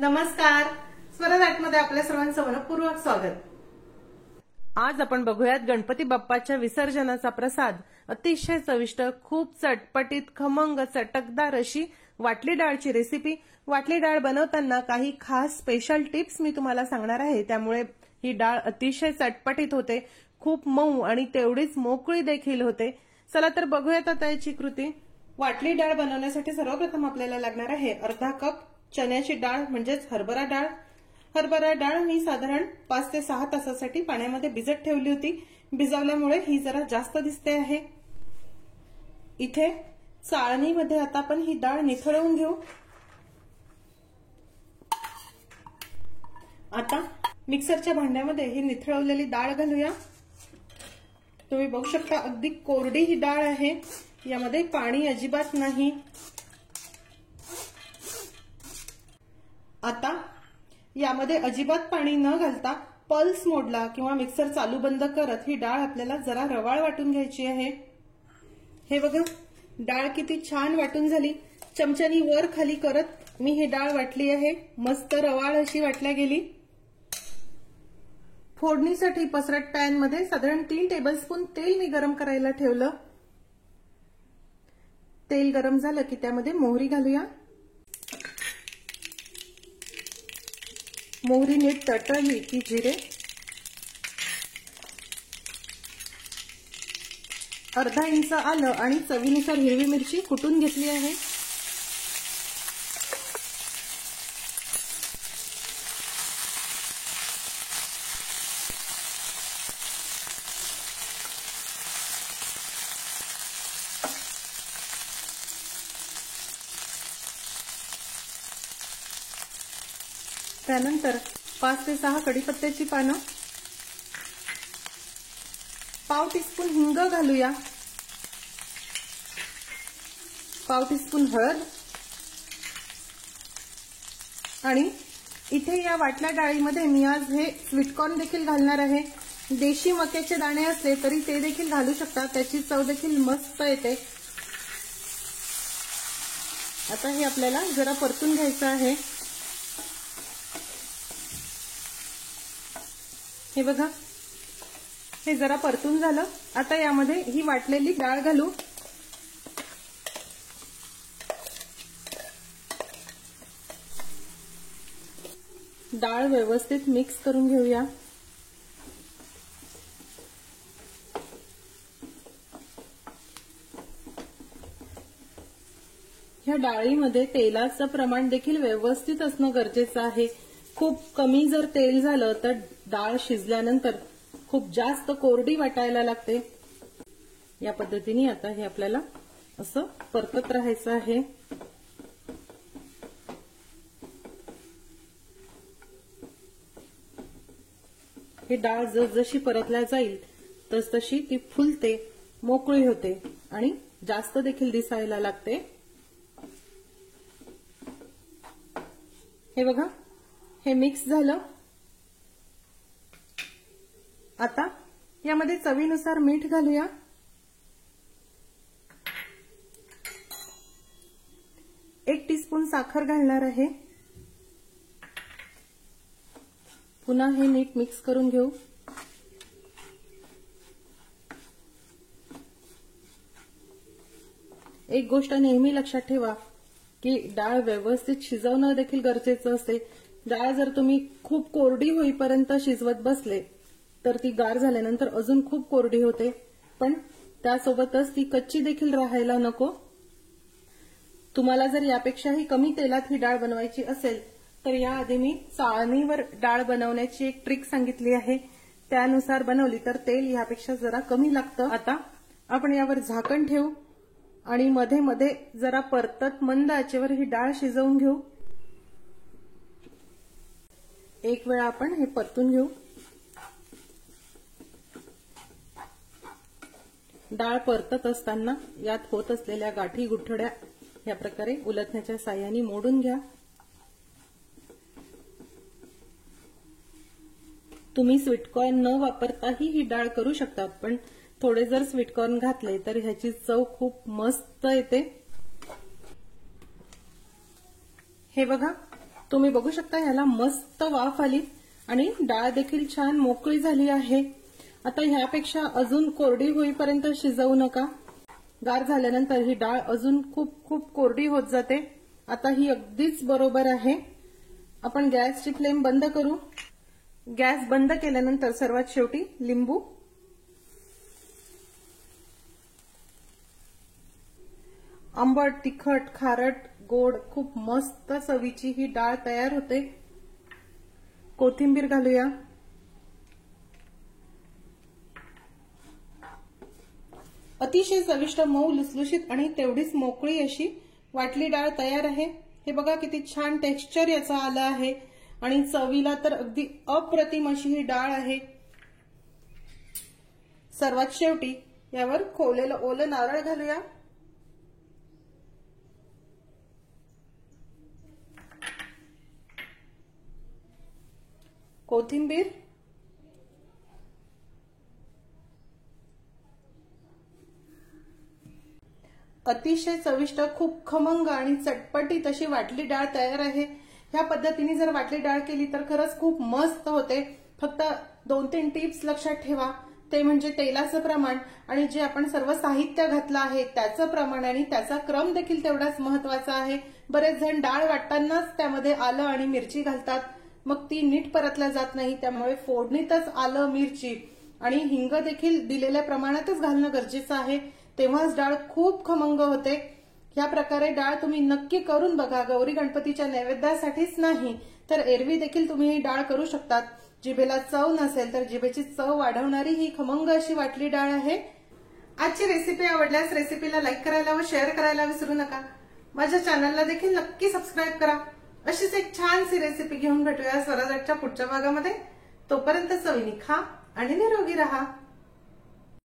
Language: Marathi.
नमस्कार, स्वरराजमध्ये आपल्या सर्वांचं मनपूर्वक स्वागत। आज आपण बघूयात गणपती बाप्पाच्या विसर्जनाचा प्रसाद अतिशय चविष्ट, खूप चटपटीत, खमंग, चटकदार अशी वाटली डाळची रेसिपी। वाटली डाळ बनवताना काही खास स्पेशल टिप्स मी तुम्हाला सांगणार आहे, त्यामुळे ही डाळ अतिशय चटपटीत होते, खूप मऊ आणि तेवढीच मोकळी देखील होते। चला तर बघूयात आता याची कृती। वाटली डाळ बनवण्यासाठी सर्वप्रथम आपल्याला लागणार आहे अर्धा कप चण्याची डाळ म्हणजेच हरभरा डाळ। हरभरा डाळ मी साधारण 5 ते 6 तासासाठी पाण्यामध्ये भिजत ठेवली होती। भिजवल्यामुळे ही जरा जास्त दिसते आहे। इथे चाळणीमध्ये आता आपण ही डाळ निथळवून घेऊ। आता मिक्सरच्या भांड्यामध्ये ही निथळवलेली डाळ घालूया। तुम्ही बघू शकता अगदी कोरडी ही डाळ आहे, यामध्ये पाणी अजिबात नाही। आता यामध्ये अजिबात पाणी न घालता पल्स मोडला किंवा मिक्सर चालू बंद करत ही डाळ आपल्याला जरा रवाळ वाटून घ्यायची आहे। हे बघा, डाळ किती छान वाटून झाली। चमच्यानी वर खाली करत मी ही डाळ वाटली आहे, मस्त रवाळ अशी वाटल्या गेली। फोडणीसाठी पसरट पॅन मध्ये साधारण 3 टेबलस्पून तेल मी गरम करायला ठेवलं। तेल गरम झालं की त्यामध्ये मोहरी घालूया। मोहरी नीट तळतळली की जिरे, अर्धा इंच आलं आणि चवीनुसार हिरवी मिरची कुटून घेतली आहे। त्यानंतर 5 ते 6 कढीपत्त्याची पानं, पाव टीस्पून हिंग घालूया, पाव टीस्पून हळद आणि इथे या वाटल्या डाळीमध्ये मी आज हे स्वीटकॉर्न देखील घालणार आहे। देशी मक्याचे दाणे असले तरी ते देखील घालू शकता, त्याची चव देखील मस्त येते। आता हे आपल्याला जरा परतून घ्यायचं आहे। हे बघा, हे जरा परतून झालं। आता यामध्ये ही वाटलेली डाळ घालू। डाळ व्यवस्थित मिक्स करून घेऊया। ह्या डाळीमध्ये तेलाचं प्रमाण देखील व्यवस्थित असणं गरजेचं आहे। खूप कमी जर तेल झालं तर डाळ शिजल्यानंतर खूप जास्त कोरडी वाटायला लागते। या पद्धतीने आता हे आपल्याला असं परतत राहायचं आहे। ही डाळ जसजशी परतल्या जाईल तसतशी ती फुलते, मोकळी होते आणि जास्त देखील दिसायला लागते। हे बघा, हे मिक्स झालं। आता यामध्ये चवीनुसार मीठ घालूया। एक टीस्पून साखर घालणार आहे। पुन्हा हे नीट मिक्स करून घेऊ। एक गोष्ट नेहमी लक्षात ठेवा की डाळ व्यवस्थित शिजवणं देखील गरजेचं असते। डाळ जर तुम्ही खूप कोरडी होईपर्यंत शिजवत बसले तर ती गार झाल्यानंतर अजून खूप कोरडी होते, पण त्यासोबतच ती कच्ची देखील राहायला नको। तुम्हाला जर यापेक्षाही कमी तेलात ही डाळ बनवायची असेल तर याआधी मी चाळणीवर डाळ बनवण्याची एक ट्रिक सांगितली आहे, त्यानुसार बनवली तर तेल यापेक्षा जरा कमी लागतं। आता आपण यावर झाकण ठेवू आणि मध्ये मध्ये जरा परतत मंद आचेवर ही डाळ शिजवून घेऊ। एक वेळा आपण हे परतून घेऊ। डाळ परतत असताना यात होत असलेल्या गाठी गुठळ्या या प्रकारे उलटण्याच्या साहाय्याने मोडून घ्या। तुम्ही स्वीटकॉर्न न वापरताही ही डाळ करू शकता, पण थोडे जर स्वीटकॉर्न घातले तर ह्याची चव खूप मस्त येते। हे बघा, तुम्ही बघू शकता ह्याला मस्त वाफ आली आणि डाळ देखील छान मोकळी झाली आहे। आता ह्यापेक्षा अजून कोरडी होईपर्यंत शिजवू नका। गार झाल्यानंतर ही डाळ अजून खूप खूप कोरडी होत जाते। आता ही अगदीच बरोबर आहे। आपण गॅसची फ्लेम बंद करू। गॅस बंद केल्यानंतर सर्वात शेवटी लिंबू, आंबट, तिखट, खारट, गोड खूप मस्त चवीची ही डाळ तयार होते। कोथिंबीर घालूया। अतिशय चविष्ट, मऊ, लुसलुशीत आणि तेवढीच मोकळी अशी वाटली डाळ तयार आहे। हे बघा किती छान टेक्स्चर याचं आलं आहे आणि चवीला तर अगदी अप्रतिम अशी ही डाळ आहे। सर्वात शेवटी यावर खोवलेलं ओलं नारळ घालूया। कोथिंबीर, अतिशय चविष्ट, खूप खमंग आणि चटपटीत अशी वाटली डाळ तयार आहे। ह्या पद्धतीने जर वाटली डाळ केली तर खरंच खूप मस्त होते। फक्त 2-3 टिप्स लक्षात ठेवा, ते म्हणजे तेलाचं प्रमाण आणि जे आपण सर्व साहित्य घातलं आहे त्याचं प्रमाण आणि त्याचा क्रम देखील तेवढाच महत्वाचा आहे। बरेच जण डाळ वाटतानाच त्यामध्ये आलं आणि मिरची घालतात, मग ती नीट परतल्या जात नाही। त्यामुळे फोडणीतच आलं, मिरची आणि हिंग देखील दिलेल्या प्रमाणातच घालणं गरजेचं आहे, तेव्हाच डाळ खूप खमंग होते। या प्रकारे डाळ तुम्ही नक्की करून बघा। गौरी गणपतीच्या नैवेद्यासाठीच नाही तर एरवी देखील तुम्ही ही डाळ करू शकतात। जिभेला चव नसेल तर जिभेची चव वाढवणारी ही खमंग अशी वाटली डाळ आहे। आजची रेसिपी आवडल्यास रेसिपीला लाईक करायला व शेअर करायला विसरू नका। माझ्या चॅनलला देखील नक्की सबस्क्राईब करा। अशीच एक छानशी रेसिपी घेऊन भेटूया स्वराज्याच्या पुढच्या भागामध्ये। तोपर्यंत चवीने खा आणि निरोगी राहा।